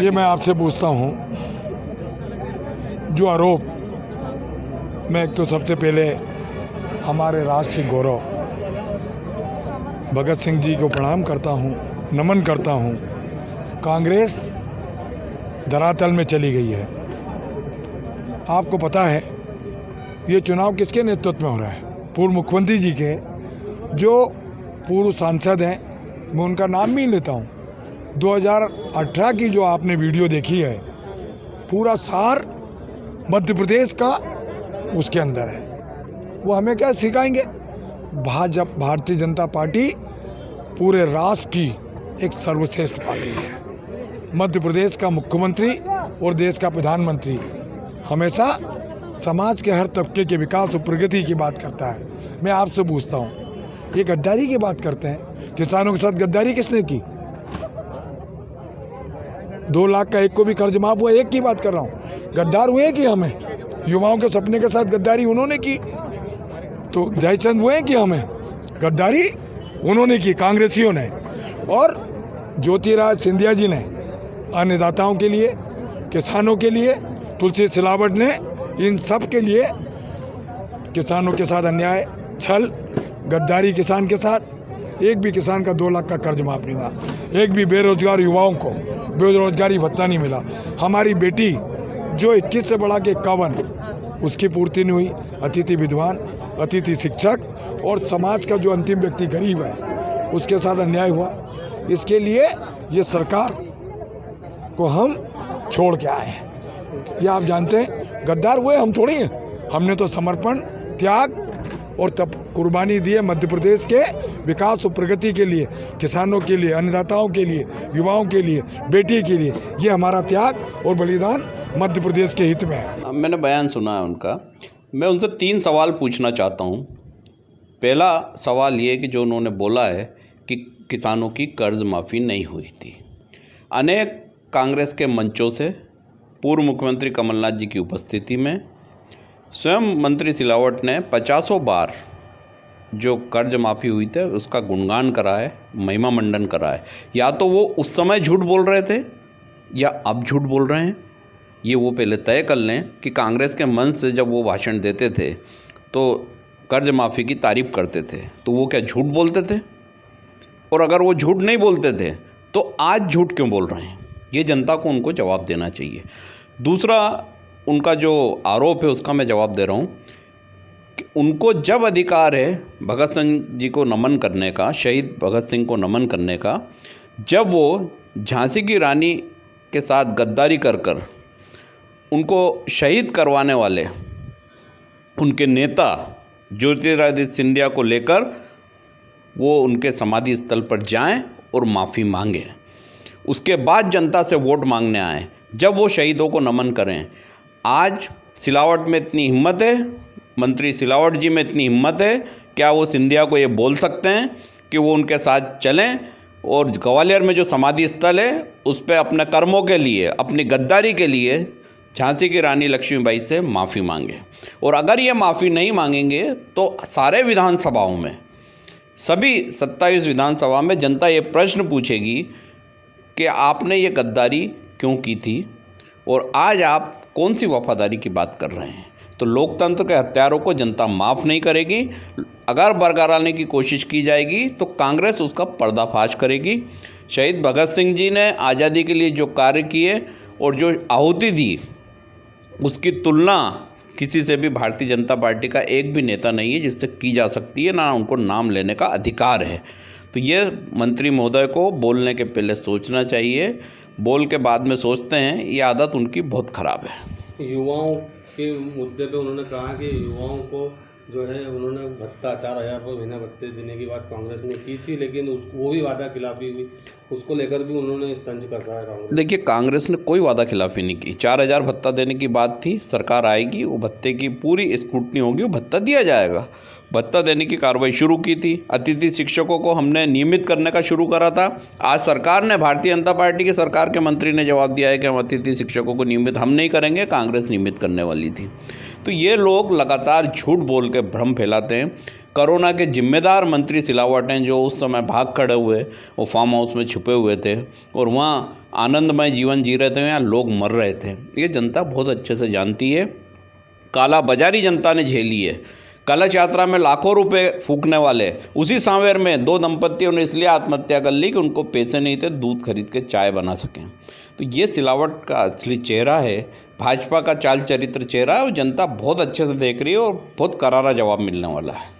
ये मैं आपसे पूछता हूँ, जो आरोप, मैं एक तो सबसे पहले हमारे राष्ट्र के गौरव भगत सिंह जी को प्रणाम करता हूँ, नमन करता हूँ। कांग्रेस धरातल में चली गई है। आपको पता है ये चुनाव किसके नेतृत्व में हो रहा है? पूर्व मुख्यमंत्री जी के, जो पूर्व सांसद हैं, मैं उनका नाम भी लेता हूँ। 2018 की जो आपने वीडियो देखी है, पूरा सार मध्य प्रदेश का उसके अंदर है। वो हमें क्या सिखाएंगे? भारतीय जनता पार्टी पूरे राष्ट्र की एक सर्वश्रेष्ठ पार्टी है। मध्य प्रदेश का मुख्यमंत्री और देश का प्रधानमंत्री हमेशा समाज के हर तबके के विकास और प्रगति की बात करता है। मैं आपसे पूछता हूँ, ये गद्दारी की बात करते हैं। किसानों के साथ गद्दारी किसने की? 2 लाख का एक को भी कर्ज माफ हुआ, एक की बात कर रहा हूँ। गद्दार हुए कि हमें? युवाओं के सपने के साथ गद्दारी उन्होंने की। तो जयचंद हुए कि हमें? गद्दारी उन्होंने की, कांग्रेसियों ने। और ज्योतिराज सिंधिया जी ने अन्नदाताओं के लिए, किसानों के लिए, तुलसी सिलावट ने इन सब के लिए किसानों के साथ अन्याय, छल, गद्दारी किसान के साथ। एक भी किसान का 2 लाख का कर्ज माफ नहीं हुआ। एक भी बेरोजगार युवाओं को बेरोजगारी भत्ता नहीं मिला। हमारी बेटी जो 21 से बढ़ा के 51, उसकी पूर्ति नहीं हुई। अतिथि विद्वान, अतिथि शिक्षक और समाज का जो अंतिम व्यक्ति गरीब है, उसके साथ अन्याय हुआ। इसके लिए ये सरकार को हम छोड़ के आए हैं। ये आप जानते हैं, गद्दार हुए हम थोड़ी हैं। हमने तो समर्पण, त्याग और तब कुर्बानी दी है मध्य प्रदेश के विकास और प्रगति के लिए, किसानों के लिए, अन्नदाताओं के लिए, युवाओं के लिए, बेटी के लिए। ये हमारा त्याग और बलिदान मध्य प्रदेश के हित में है। मैंने बयान सुना है उनका। मैं उनसे 3 सवाल पूछना चाहता हूँ। पहला सवाल ये कि जो उन्होंने बोला है कि किसानों की कर्ज माफ़ी नहीं हुई थी। अनेक कांग्रेस के मंचों से पूर्व मुख्यमंत्री कमलनाथ जी की उपस्थिति में स्वयं मंत्री सिलावट ने 50 बार जो कर्ज माफ़ी हुई थे उसका गुणगान करा है, महिमा मंडन करा है। या तो वो उस समय झूठ बोल रहे थे या अब झूठ बोल रहे हैं। ये वो पहले तय कर लें कि कांग्रेस के मंच से जब वो भाषण देते थे तो कर्ज माफ़ी की तारीफ़ करते थे, तो वो क्या झूठ बोलते थे? और अगर वो झूठ नहीं बोलते थे तो आज झूठ क्यों बोल रहे हैं? ये जनता को उनको जवाब देना चाहिए। दूसरा, उनका जो आरोप है उसका मैं जवाब दे रहा हूँ कि उनको जब अधिकार है भगत सिंह जी को नमन करने का, शहीद भगत सिंह को नमन करने का, जब वो झांसी की रानी के साथ गद्दारी कर कर उनको शहीद करवाने वाले उनके नेता ज्योतिरादित्य सिंधिया को लेकर वो उनके समाधि स्थल पर जाएं और माफ़ी मांगें, उसके बाद जनता से वोट मांगने आएँ, जब वो शहीदों को नमन करें। आज सिलावट में इतनी हिम्मत है, मंत्री सिलावट जी में इतनी हिम्मत है, क्या वो सिंधिया को ये बोल सकते हैं कि वो उनके साथ चलें और ग्वालियर में जो समाधि स्थल है उस पर अपने कर्मों के लिए, अपनी गद्दारी के लिए झांसी की रानी लक्ष्मीबाई से माफ़ी मांगे? और अगर ये माफ़ी नहीं मांगेंगे तो सारे विधानसभाओं में, सभी 27 विधानसभा में जनता ये प्रश्न पूछेगी कि आपने ये गद्दारी क्यों की थी और आज आप कौन सी वफादारी की बात कर रहे हैं? तो लोकतंत्र के हत्यारों को जनता माफ़ नहीं करेगी। अगर बरकरार की कोशिश की जाएगी तो कांग्रेस उसका पर्दाफाश करेगी। शहीद भगत सिंह जी ने आज़ादी के लिए जो कार्य किए और जो आहुति दी, उसकी तुलना किसी से भी भारतीय जनता पार्टी का एक भी नेता नहीं है जिससे की जा सकती है, ना उनको नाम लेने का अधिकार है। तो ये मंत्री महोदय को बोलने के पहले सोचना चाहिए, बोल के बाद में सोचते हैं, ये आदत उनकी बहुत ख़राब है। युवाओं के मुद्दे पे उन्होंने कहा कि युवाओं को जो है उन्होंने भत्ता 4,000 रुपये महीना भत्ते देने की बात कांग्रेस ने की थी, लेकिन वो भी वादा खिलाफी हुई। उसको लेकर भी उन्होंने तंज कसा है कांग्रेस। देखिए, कांग्रेस ने कोई वादा खिलाफी नहीं की। 4,000 भत्ता देने की बात थी, सरकार आएगी, वो भत्ते की पूरी स्क्रूटनी होगी, वो भत्ता दिया जाएगा। भत्ता देने की कार्रवाई शुरू की थी। अतिथि शिक्षकों को हमने नियमित करने का शुरू करा था। आज सरकार ने, भारतीय जनता पार्टी की सरकार के मंत्री ने जवाब दिया है कि हम अतिथि शिक्षकों को नियमित हम नहीं करेंगे, कांग्रेस नियमित करने वाली थी। तो ये लोग लगातार झूठ बोल के भ्रम फैलाते हैं। कोरोना के जिम्मेदार मंत्री सिलावट हैं, जो उस समय भाग खड़े हुए, वो फार्म हाउस में छुपे हुए थे और वहाँ आनंदमय जीवन जी रहे थे, यहाँ लोग मर रहे थे। ये जनता बहुत अच्छे से जानती है। काला बाजारी जनता ने झेली है। कलश यात्रा में लाखों रुपए फूकने वाले, उसी सांवेर में 2 दंपतियों ने इसलिए आत्महत्या कर ली कि उनको पैसे नहीं थे दूध खरीद के चाय बना सकें। तो ये सिलावट का असली चेहरा है, भाजपा का चाल चरित्र चेहरा है, और जनता बहुत अच्छे से देख रही है और बहुत करारा जवाब मिलने वाला है।